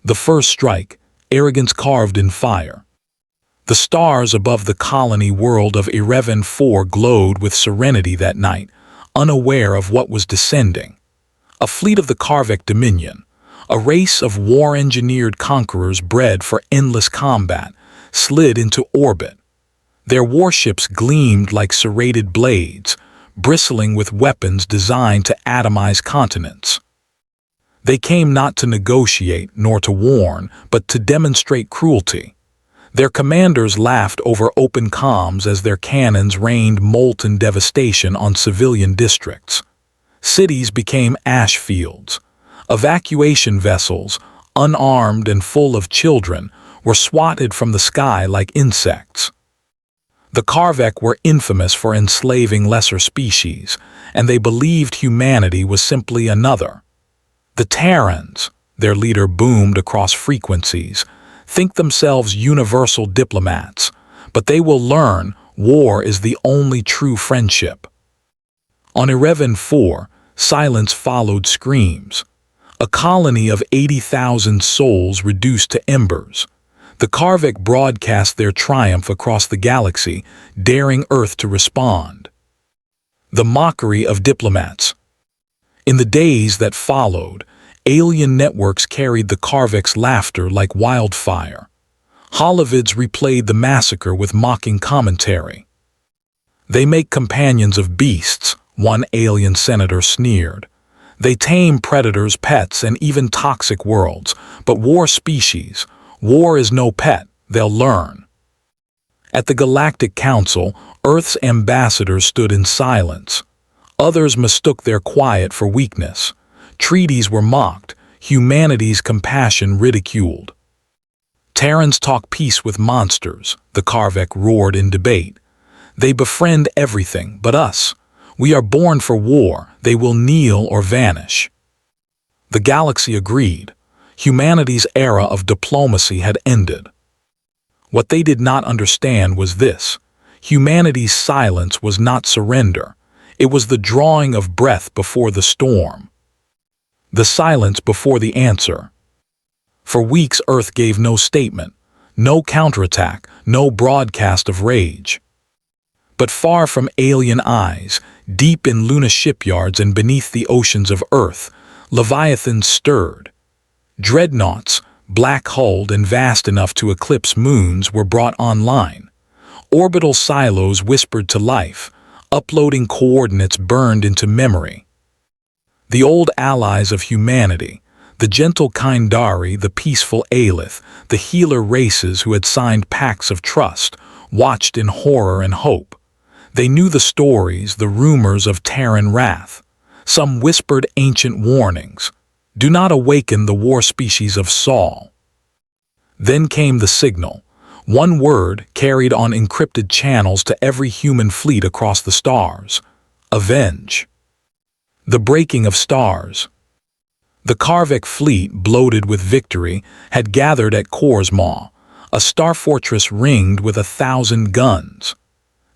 The first strike, arrogance carved in fire. The stars above the colony world of Ereven 4 glowed with serenity that night, unaware of what was descending. A fleet of the Karvek Dominion, a race of war-engineered conquerors bred for endless combat, slid into orbit. Their warships gleamed like serrated blades, bristling with weapons designed to atomize continents. They came not to negotiate nor to warn, but to demonstrate cruelty. Their commanders laughed over open comms as their cannons rained molten devastation on civilian districts. Cities became ash fields. Evacuation vessels, unarmed and full of children, were swatted from the sky like insects. The Karvek were infamous for enslaving lesser species, and they believed humanity was simply another. The Terrans, their leader boomed across frequencies, think themselves universal diplomats, but they will learn war is the only true friendship. On Ereven 4, silence followed screams. A colony of 80,000 souls reduced to embers. The Karvek broadcast their triumph across the galaxy, daring Earth to respond. The mockery of diplomats. In the days that followed, alien networks carried the Karvek's laughter like wildfire. Holovids replayed the massacre with mocking commentary. They make companions of beasts, one alien senator sneered. They tame predators, pets, and even toxic worlds, but war species. War is no pet, they'll learn. At the Galactic Council, Earth's ambassadors stood in silence. Others mistook their quiet for weakness. Treaties were mocked, humanity's compassion ridiculed. Terrans talk peace with monsters, the Karvek roared in debate. They befriend everything but us. We are born for war, they will kneel or vanish. The galaxy agreed. Humanity's era of diplomacy had ended. What they did not understand was this. Humanity's silence was not surrender. It was the drawing of breath before the storm. The silence before the answer. For weeks Earth gave no statement, no counterattack, no broadcast of rage. But far from alien eyes, deep in Luna shipyards and beneath the oceans of Earth, Leviathans stirred. Dreadnoughts, black-hulled and vast enough to eclipse moons, were brought online. Orbital silos whispered to life, uploading coordinates burned into memory. The old allies of humanity, the gentle Kindari, the peaceful Aelith, the healer races who had signed pacts of trust, watched in horror and hope. They knew the stories, the rumors of Terran wrath. Some whispered ancient warnings. Do not awaken the war species of Saul. Then came the signal. One word carried on encrypted channels to every human fleet across the stars. Avenge. The breaking of stars. The Karvek fleet, bloated with victory, had gathered at Korsmaw, a star fortress ringed with 1,000 guns.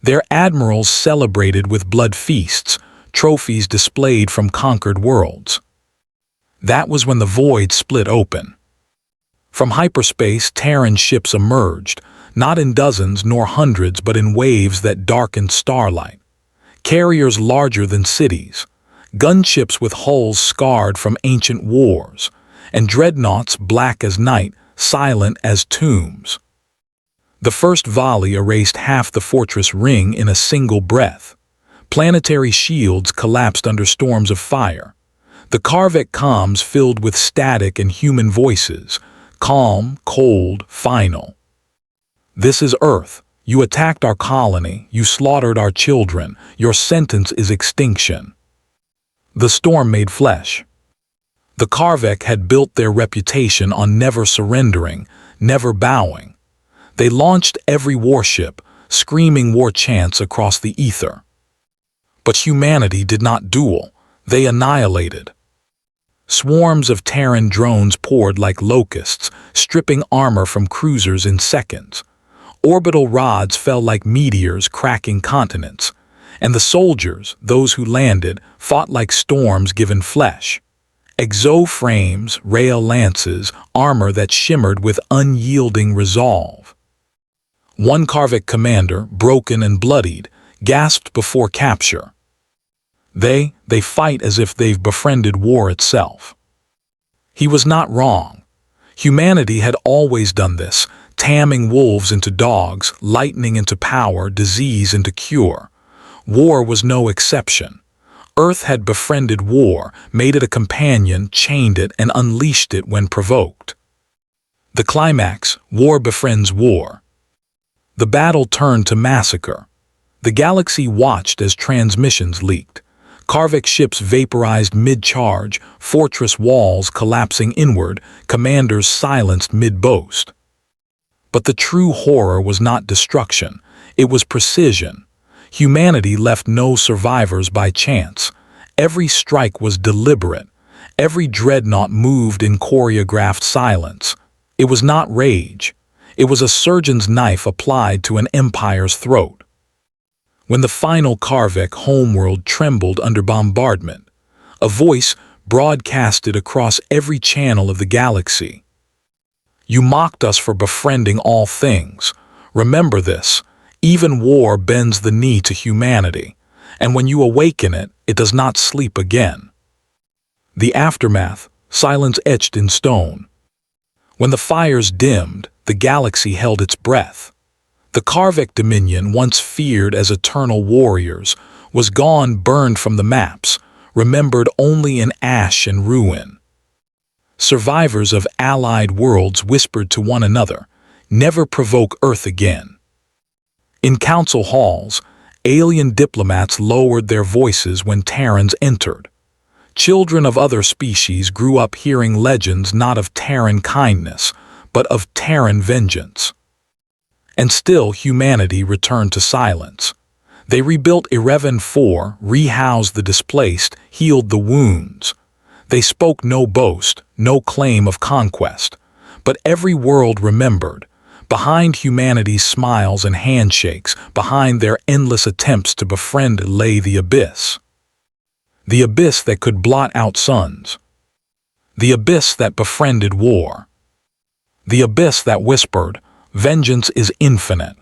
Their admirals celebrated with blood feasts, trophies displayed from conquered worlds. That was when the void split open. From hyperspace, Terran ships emerged, not in dozens nor hundreds but in waves that darkened starlight. Carriers larger than cities, gunships with hulls scarred from ancient wars, and dreadnoughts black as night, silent as tombs. The first volley erased half the fortress ring in a single breath. Planetary shields collapsed under storms of fire. The Karvek comms filled with static and human voices, calm, cold, final. This is Earth. You attacked our colony, you slaughtered our children, your sentence is extinction. The storm made flesh. The Karvek had built their reputation on never surrendering, never bowing. They launched every warship, screaming war chants across the ether. But humanity did not duel, they annihilated. Swarms of Terran drones poured like locusts, stripping armor from cruisers in seconds. Orbital rods fell like meteors, cracking continents. And the soldiers, those who landed, fought like storms given flesh. Exo-frames, rail lances, armor that shimmered with unyielding resolve. One Karvik commander, broken and bloodied, gasped before capture. They fight as if they've befriended war itself. He was not wrong. Humanity had always done this, tamming wolves into dogs, lightning into power, disease into cure. War was no exception. Earth had befriended war, made it a companion, chained it, and unleashed it when provoked. The climax: war befriends war. The battle turned to massacre. The galaxy watched as transmissions leaked. Karvik ships vaporized mid-charge, fortress walls collapsing inward, commanders silenced mid-boast. But the true horror was not destruction, it was precision. Humanity left no survivors by chance. Every strike was deliberate. Every dreadnought moved in choreographed silence. It was not rage. It was a surgeon's knife applied to an empire's throat. When the final Karvik homeworld trembled under bombardment, a voice broadcasted across every channel of the galaxy. You mocked us for befriending all things. Remember this, even war bends the knee to humanity, and when you awaken it, it does not sleep again. The aftermath, silence etched in stone. When the fires dimmed, the galaxy held its breath. The Karvik dominion, once feared as eternal warriors, was gone, burned from the maps, remembered only in ash and ruin. Survivors of allied worlds whispered to one another, "Never provoke Earth again." In council halls, alien diplomats lowered their voices when Terrans entered. Children of other species grew up hearing legends not of Terran kindness, but of Terran vengeance. And still humanity returned to silence. They rebuilt Erevan 4, rehoused the displaced, healed the wounds. They spoke no boast, no claim of conquest. But every world remembered. Behind humanity's smiles and handshakes, behind their endless attempts to befriend lay the abyss. The abyss that could blot out suns. The abyss that befriended war. The abyss that whispered, "Vengeance is infinite."